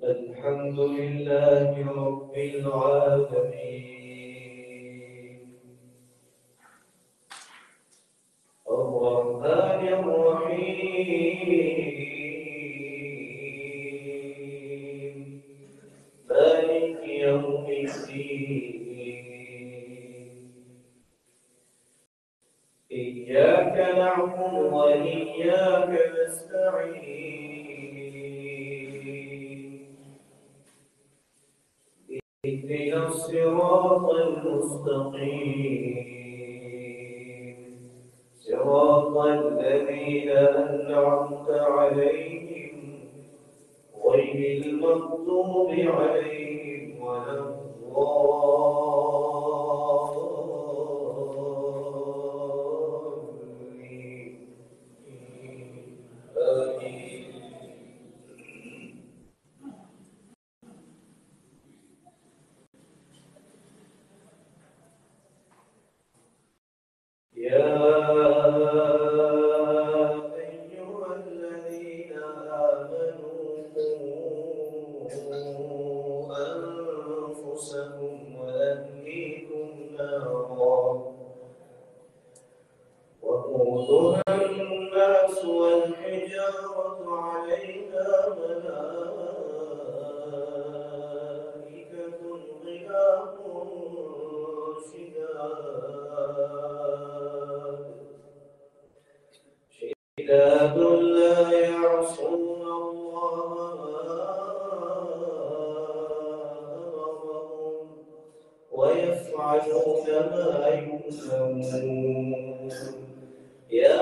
الحمد لله رب العالمين الرحمن الرحيم مالك يوم الدين إياك نعبد وإياك نستعين اهدنا الصراط المستقيم صراط الذين أنعمت عليهم غير المغضوب عليهم ولا الضالين آمين. يا أيها الذين آمنوا قوا أنفسكم وأهليكم نارا وقودها الناس والحجارة عليها ملائكة غلاظ شداد لا يعصون الله ما أمرهم ويفعلون ما يؤمرون يا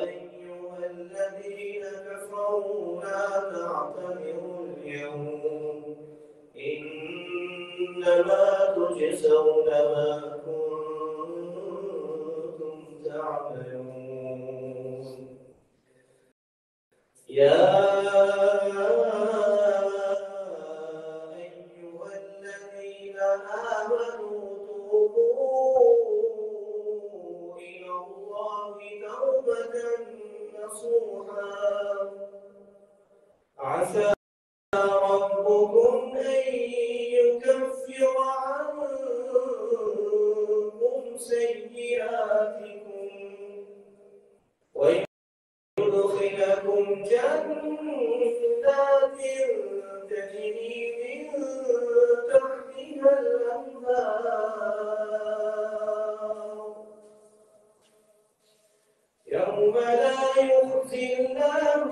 أيها الذين كفروا لا تعتذروا اليوم إنما تجزون ما كنتم تعملون يا أيها الذين آمنوا توبوا إلى الله توبة نصوحا عسى ربكم أن يكفر عنكم سيئاتكم ويدخلكم جنات تجري من تحتها الأنهار يوم لا يخزي الله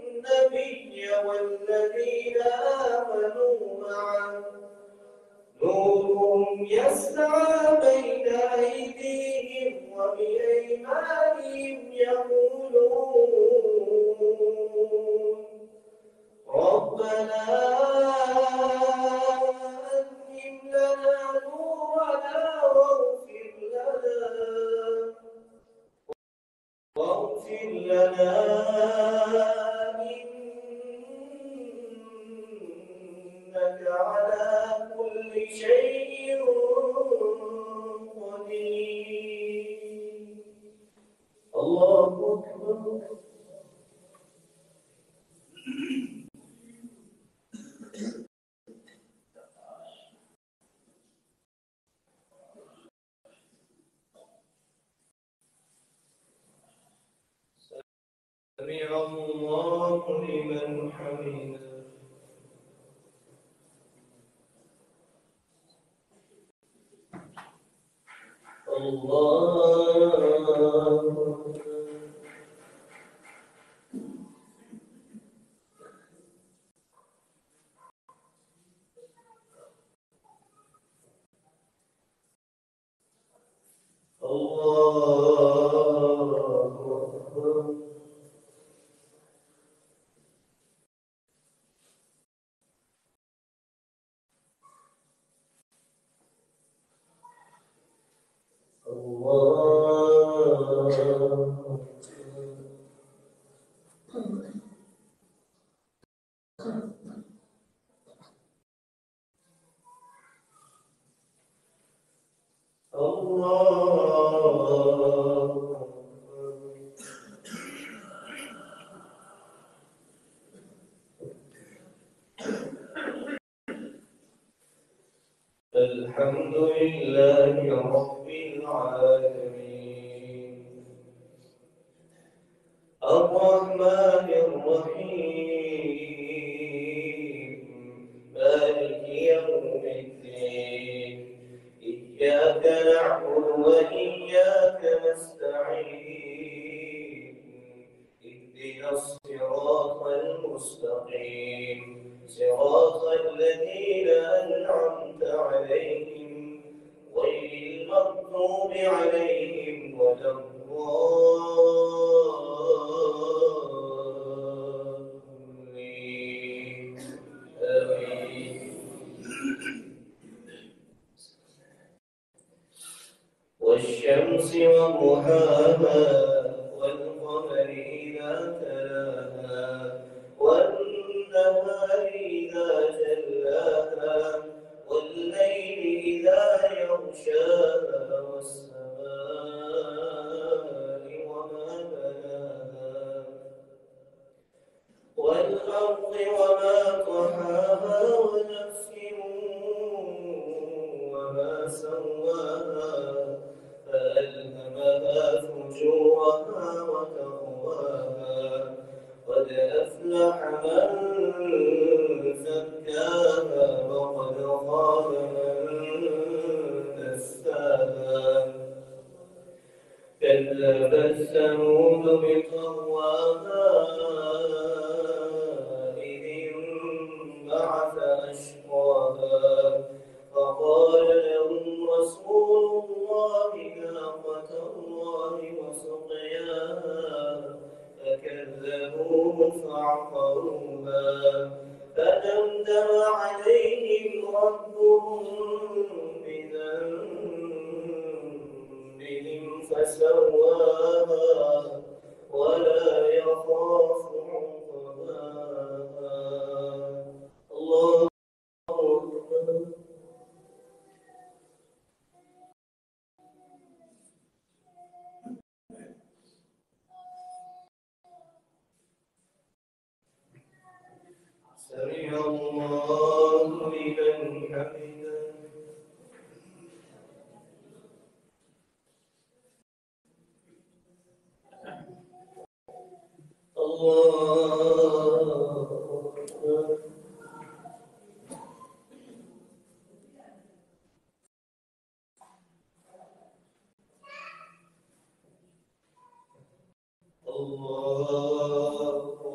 النبي والذين آمنوا معه نورهم يسعى بين أيديهم وبأيمانهم يقولون ربنا أتمم لنا نورنا واغفر لنا إنك على كل شيء قدير الله أكبر سمع الله لمن حمده الله الحمد لله رب العالمين الرحمن الرحيم مالك يوم الدين إياك نعبد وإياك نستعين اهدنا الصراط المستقيم صراط الذين أنعمت عليهم غير المغضوب عليهم ولا الضالين آمين. والشمس وضحاها والقمر إذا تلاها والنهار إذا جلاها والليل إذا يغشاها والسماء وما بناها والأرض وما طحاها ونفس وما سواها فألهمها فجورها وتقواها قد أفلح من زكاها وقد خاب من دساها كذبت ثمود بطغواها إذ انبعث أشقاها فقال لهم رسول الله ناقة الله وسقياها فكذبوه فعقروها فدمدم عليهم ربهم بذنبهم فسواها ولا يخاف عقباها الله أكبر. سمع الله لمن حمده الله أكبر. الله أكبر.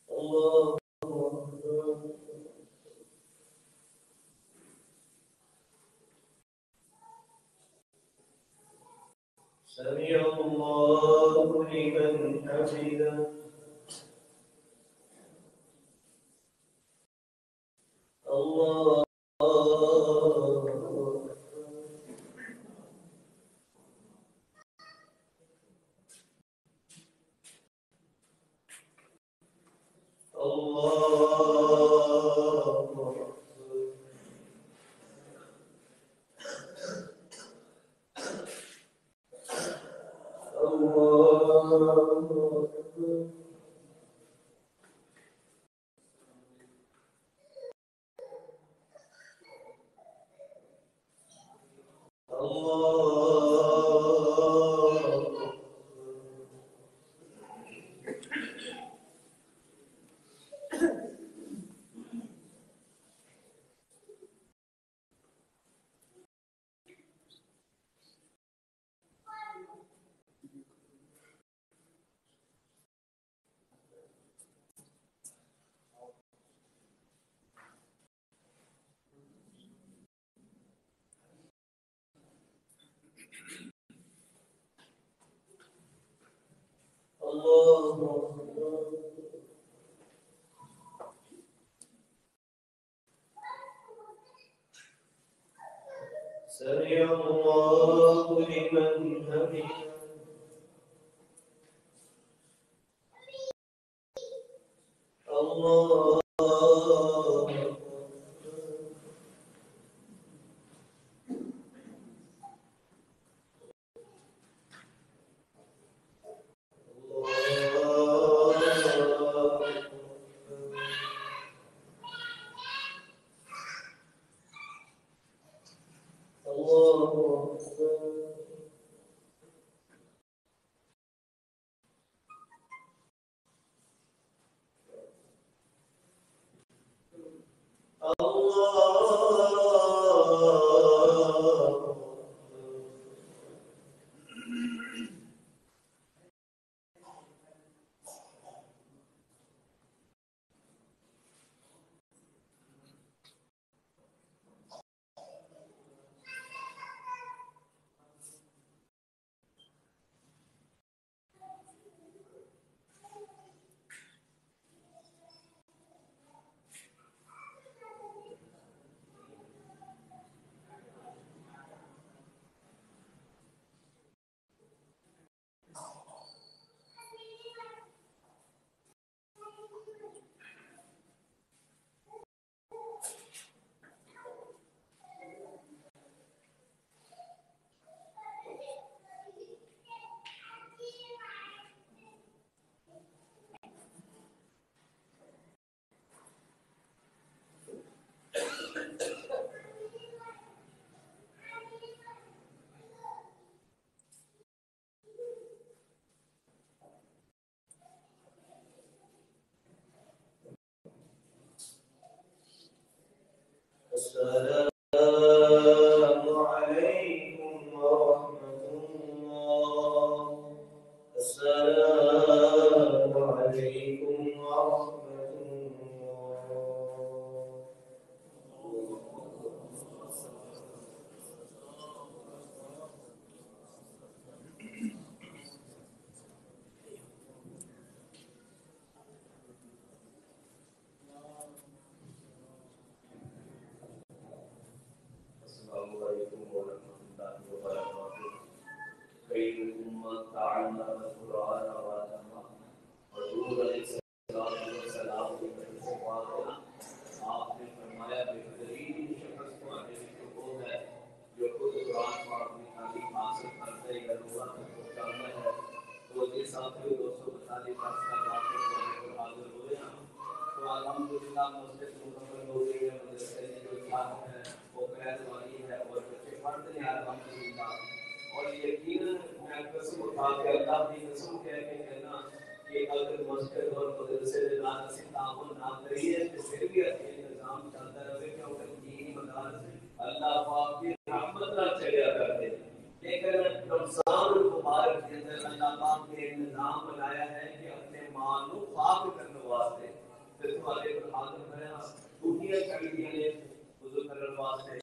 الله أكبر. سمع الله لمن حمده الله أكبر. الله سمع الله لمن حمده الله السلام عليكم ورحمة الله السلام عليكم ورحمة الله السلام عليكم ورحمة الله وبركاته خير الأمة تعلم القرآن وعلمه حضور अलैहिस्सलाम वस्सलाम की फरमाया आपने फरमाया बेहतरीन शख्स को आने को है जो खुद कुरान पाक में तालीम हासिल करते या लोगों तक पहुंचाता है तो ये साथियों दोस्तों बताने का बात को हाजिर हुए हैं तो अल्हम्दुलिल्लाह मस्जिद मुकम्मल हो गई है मदरसे की जो छात्र है वो कैद वाली है और बच्चे पढ़ते हैं अल्हम्दुलिल्लाह और यकीनन मैं कसम उठा के अल्लाह की कसम कह के कहना कि अगर मस्जिद और मदरसे में ना से तामुल ना करिए तो फिर भी अच्छे इंतजाम चलता रहे क्योंकि दीनी मदारस अल्लाह पाक की रहमत ना चलिया करते लेकिन रमजान मुबारक के अंदर अल्लाह पाक ने एक निजाम बनाया है कि अपने माल को पाक करने वास्ते फिर तुम्हारे पर हाजिर करना दुनिया कर दिया ने वुजू करने वास्ते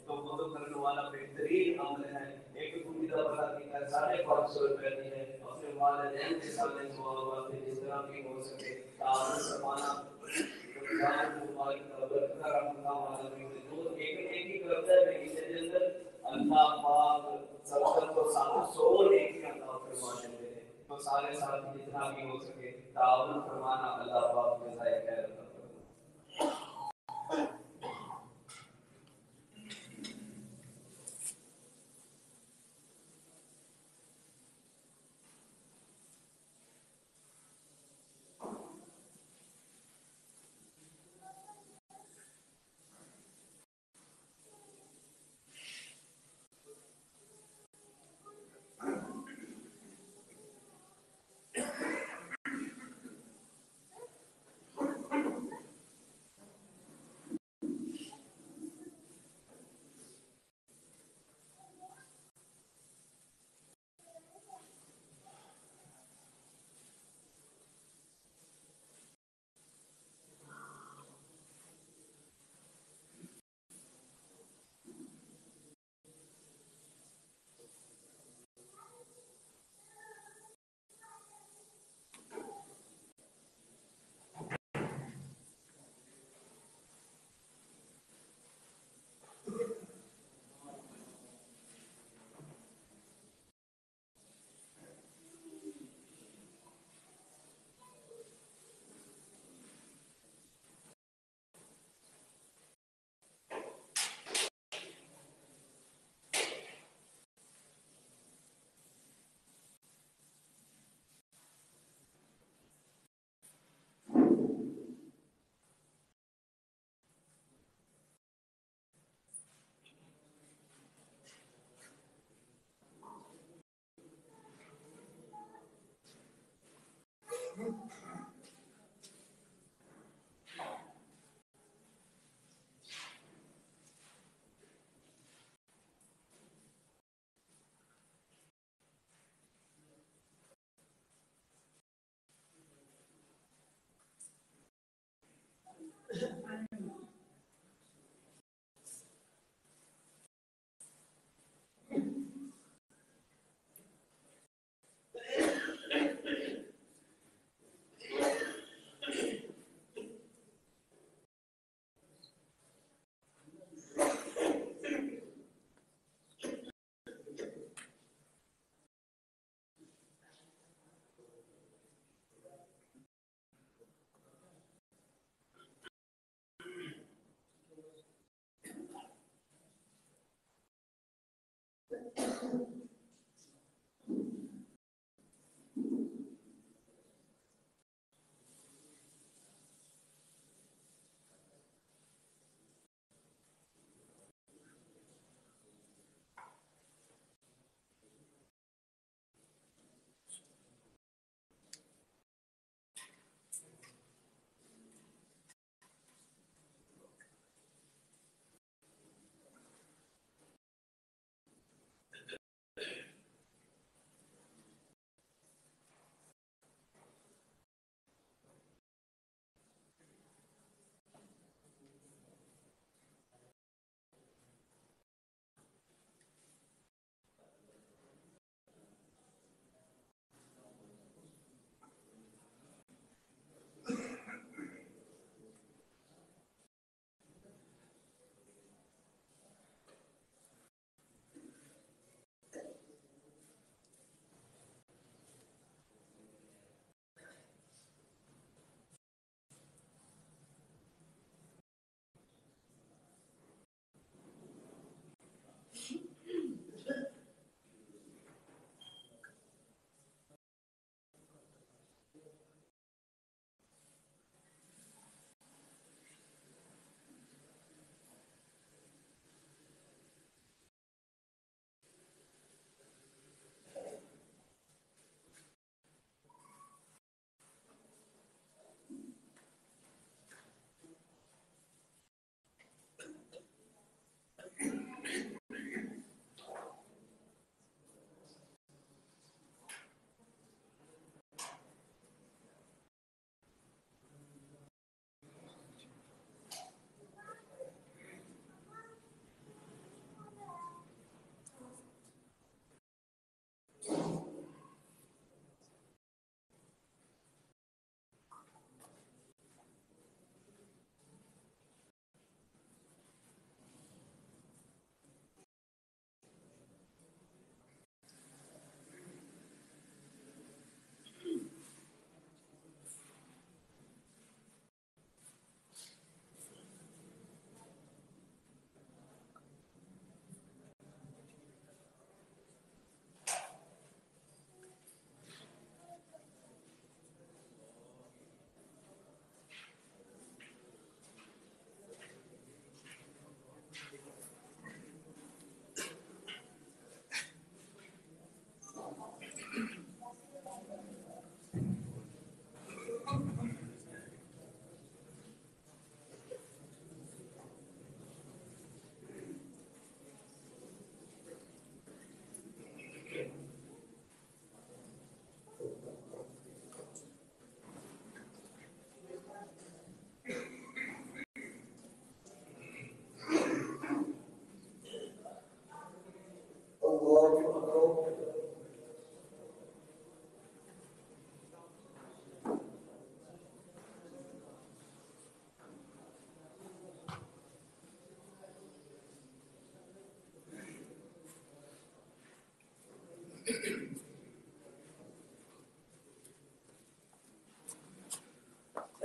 तो वुजू करने वाला बेहतरीन अमल है एक कुड़ी का पता कि 550 रुपए की है अपने वालिदैन के सामने दुआ वास्ते जिस तरह भी हो सके तार समाना रमजान मुबारक का बरकत रहमत वाला में जो एक ही करता है इसके अंदर अल्लाह पाक सबको को 700 नेकी अता फरमा देते हैं तो सारे साथ जितना भी हो सके ताउन फरमाना अल्लाह पाक जज़ाए खैर अता फरमाए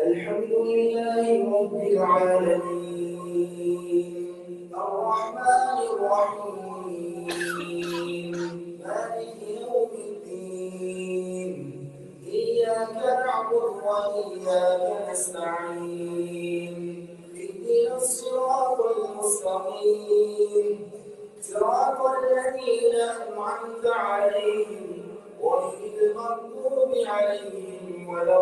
الحمد لله رب العالمين الرحمن الرحيم مالك يوم الدين إياك نعبد وإياك نستعين اهدنا الصراط المستقيم صراط الذين أنعمت عليهم غير المغضوب عليهم ولا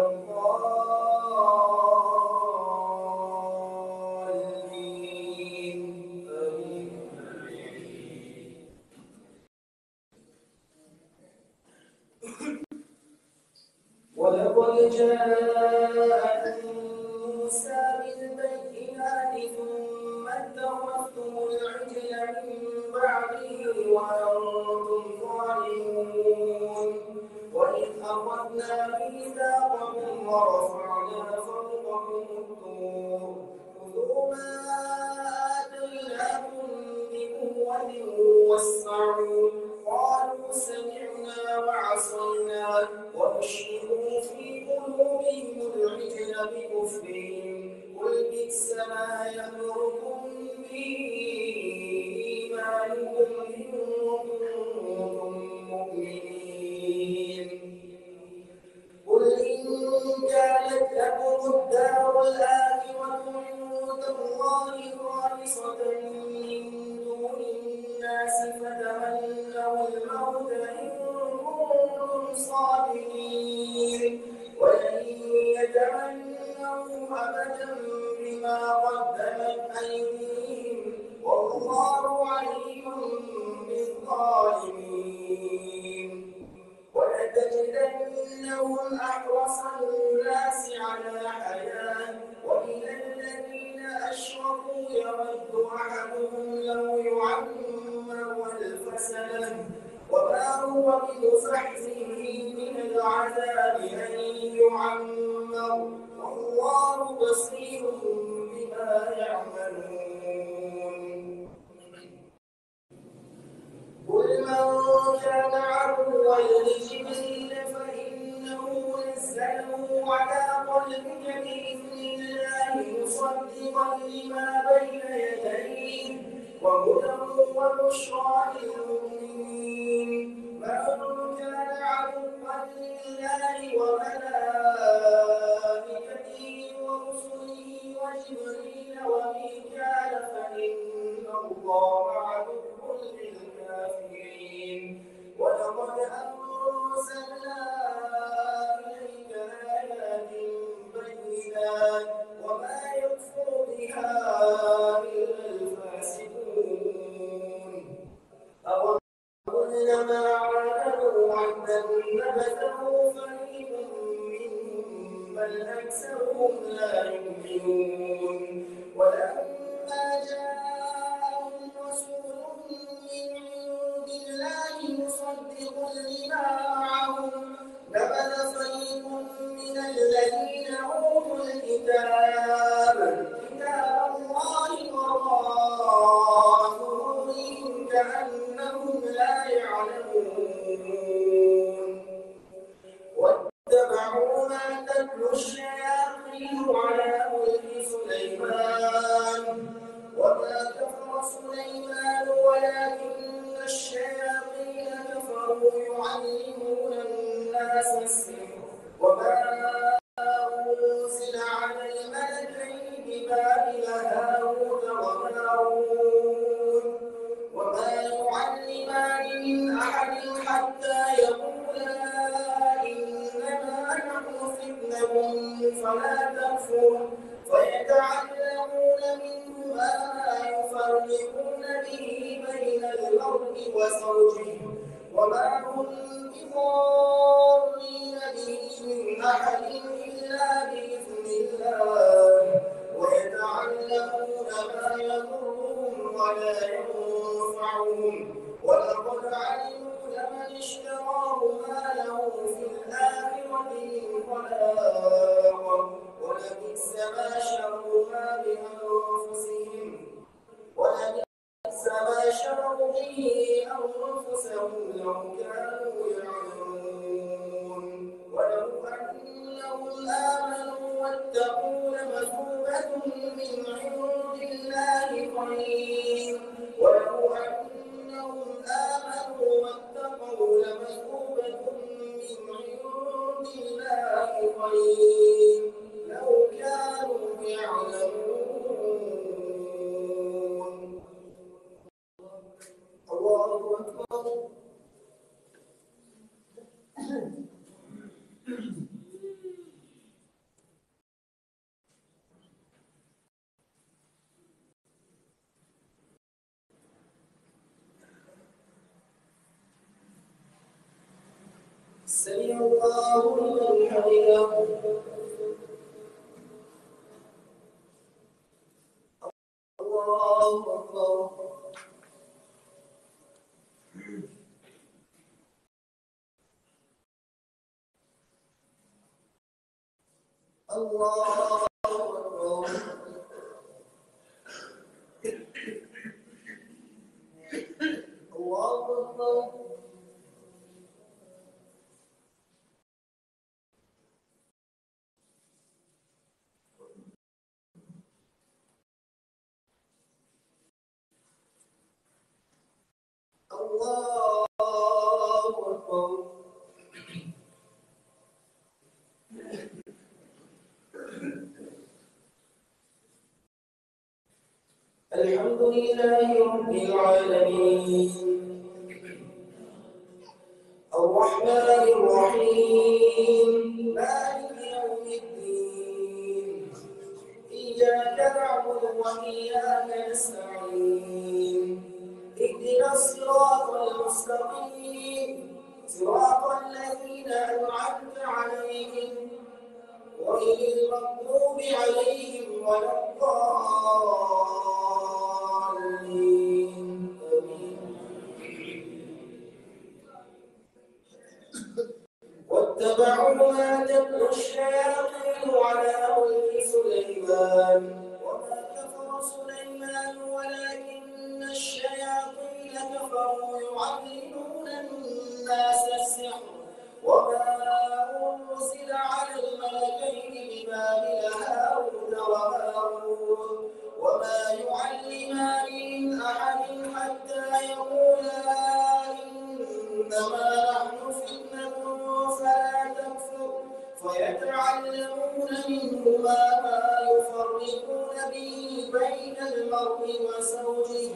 الضالين آمين. ولقد جاء موسى بالبينات من بعده وأنتم ظالمون وإذ أخذنا ميثاقكم ورفعنا فوقكم الطور خذوا ما آتيناكم بقوة واسمعوا قالوا سمعنا وعصينا وأشركوا في قلوبهم العجل بكفرهم قل بئس ما يأمركم به إيمانكم إن كنتم مؤمنين قل إن كانت لكم الدار الآخرة عند الله خالصة من دون الناس فتمنوا الموت إن كنتم صادقين ولن يتمنوا أبدا بما قدمت أيديهم والله عليم بالظالمين ولتجدنهم أحرص الناس على حياة ومن الذين أشركوا يود أحدهم لو يعمر ألف سنة وما هو بمزحزحه من العذاب أن يعمر والله بصير بما يعملون قل من كان عدوا لجبريل فإنه نزله على قلبك بإذن الله مصدقا لما بين يديه وهدى وبشرى للمؤمنين من كان عدوا لله وملائكته ورسله وجبريل وميكال فإن الله عدو للكافرين ولقد أنزلنا إليك آيات بينات وما يكفر بها إلا الفاسقون أوكلما عاهدوا عهدا نبذه فريق منهم بل أكثرهم لا يؤمنون ولما جاءهم رسول من عند الله مصدق لما معهم نبذ فريق من الذين أوتوا الكتاب كتاب الله وراء ظهورهم كأنهم لا يعلمون واتبعوا ما تتلو الشياطين على ملك سليمان وما كفر سليمان ولكن الشياطين كفروا يعلمون الناس السحر وما أنزل على الملكين ببابل هاروت وماروت وما يعلمان من أحد حتى يقولا إنما نحن فتنة فلا تكفر فيتعلمون منهما ما يفرقون به بين المرء وزوجه وما هم بضارين به من أحد إلا بإذن الله ويتعلمون ما يضرهم ولا ينفعهم ولقد علموا لمن اشتراه ما له في الآخرة من خلاق ولبئس ما شروا ما بأنفسهم ولبئس ما شروا به أنفسهم لو كانوا يعلمون ولو أنهم آمنوا واتقوا لمثوبة من عند الله خير ولو أنهم آمنوا واتقوا لمثوبة من عند الله خير لو كانوا يعلمون الله أكبر سمع الله لمن حمده الله أكبر الله أكبر. الله أكبر. الله أكبر. الحمد لله رب العالمين الرحمن الرحيم مالك يوم الدين إياك نعبد وإياك نستعين اهدنا الصراط المستقيم صراط الذين أنعمت عليهم غير المغضوب عليهم ولا الضالين آمين. واتبعوا ما تتلو الشياطين على ملك سليمان وما كفر سليمان ولكن الشياطين كفروا يعلمون الناس السحر وما أنزل على الملكين ببابل هاروت وماروت وما يعلمان من أحد حتى يقولا إنما نحن فتنة فلا تكفر فيتعلمون منهما ما يفرقون به بين المرء وزوجه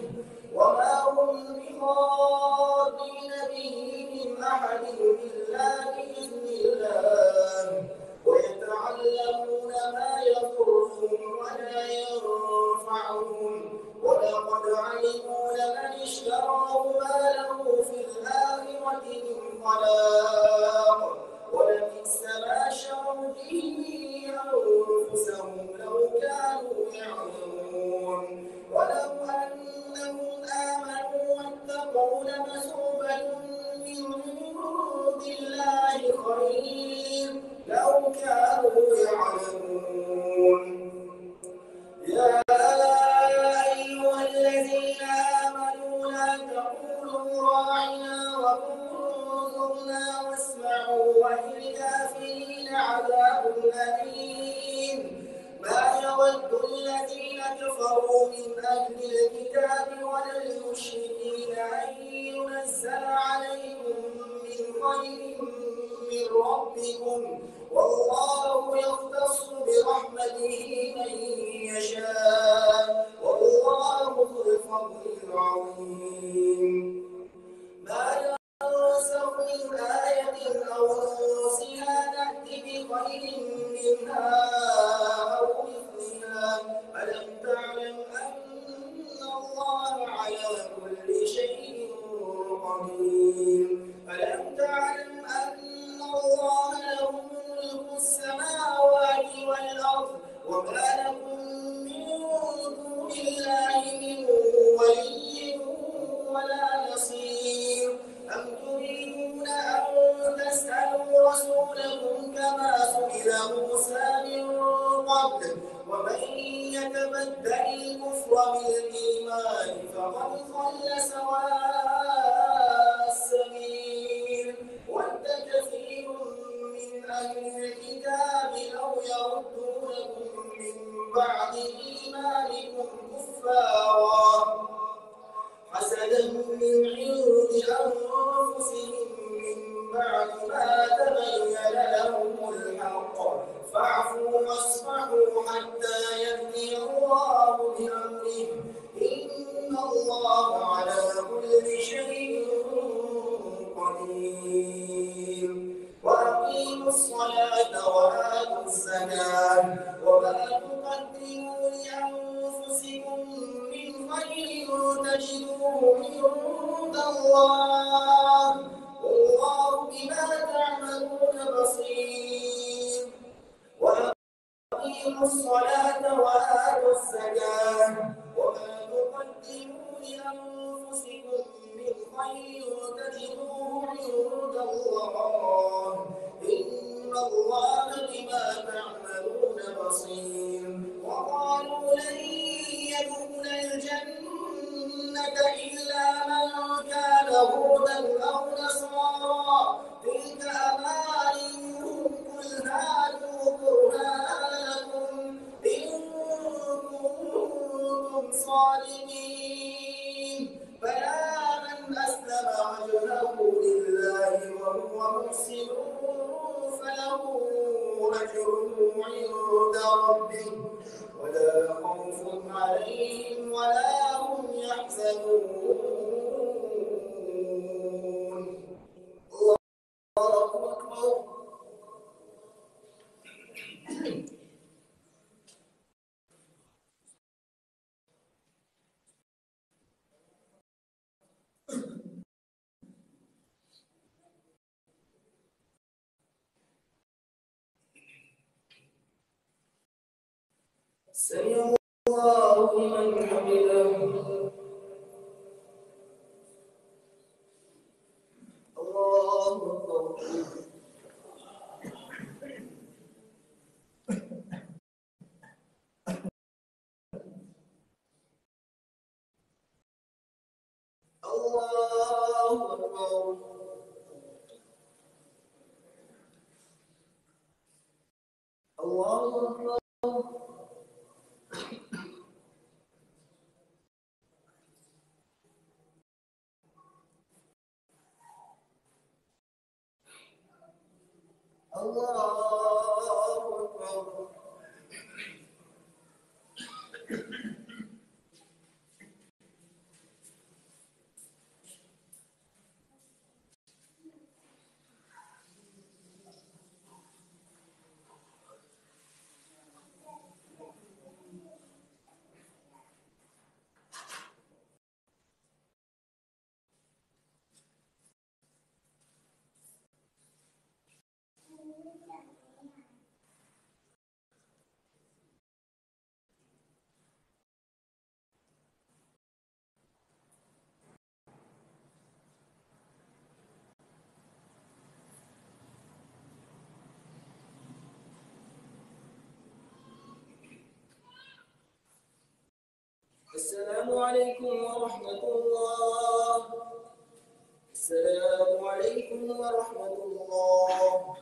وما هم بضارين به من أحد إلا بإذن الله ويتعلمون ما يضرهم ولا ينفعهم ولقد علموا لمن اشتراه ما له في الآخرة من خلاق ولبئس ما شروا به أنفسهم لو كانوا يعلمون ولو أنهم آمنوا واتقوا لمثوبة من عند الله خير لو كانوا يعلمون. يا أيها الذين آمنوا لا تقولوا راعنا وقولوا انظرنا واسمعوا وللكافرين عذاب أليم. ما يود الذين كفروا من أهل الكتاب ولا المشركين أن ينزل عليكم من خير من ربكم والله يختص برحمته من يشاء والله ذو الفضل العظيم. ما ينسخ من آية أو ننسها نأتي بخير منها أو مثلها ألم تعلم أن الله على كل شيء قدير ألم تعلم أن الله له ملك السماوات والأرض وما لكم من دون الله من ولي ولا نصير أم تريدون أن تسألوا رسولكم كما سئل موسى من قبل ومن يتبدل الكفر بالإيمان فقد ضل سواء السبيل ود كثير من أهل الكتاب لو يردونكم من بعد إيمانكم كفارا حسدا من عند أنفسهم من بعد ما تبين لهم الحق فاعفوا واصفحوا حتى يأتي الله بأمره إن الله على كل شيء قدير. وأقيموا الصلاة وآتوا الزكاة وما تقدموا لأنفسكم من خير تجدوه عند الله والله بما تعملون بصير. وأقيموا الصلاة وآتوا الزكاة وما تقدموا لأنفسكم من خير تجدوه عند الله إن الله بما تعملون وقالوا لن يدخل الجنة إلا من كان هودا أو نصارى تلك أمانيهم قل هاتوا برهانكم إن كنتم صادقين بلى من أسلم وجهه لله وهو محسن فله أجره عند ربه ولا خوف عليهم ولا هم يحزنون الله أكبر. سمع الله لمن حمده الله أكبر. الله أكبر. الله أكبر. الله أكبر. السلام عليكم ورحمة الله. السلام عليكم ورحمة الله.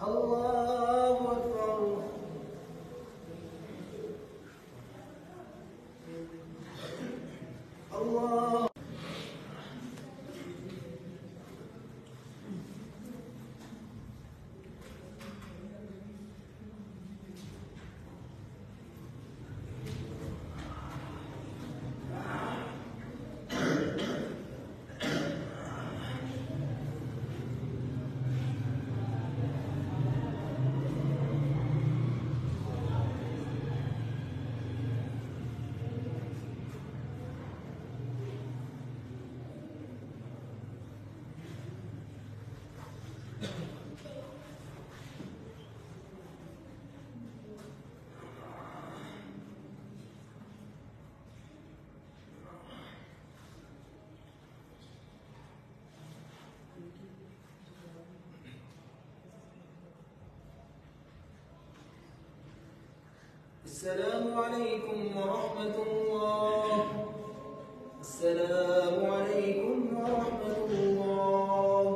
الله أكبر. الله. السلام عليكم ورحمة الله. السلام عليكم ورحمة الله.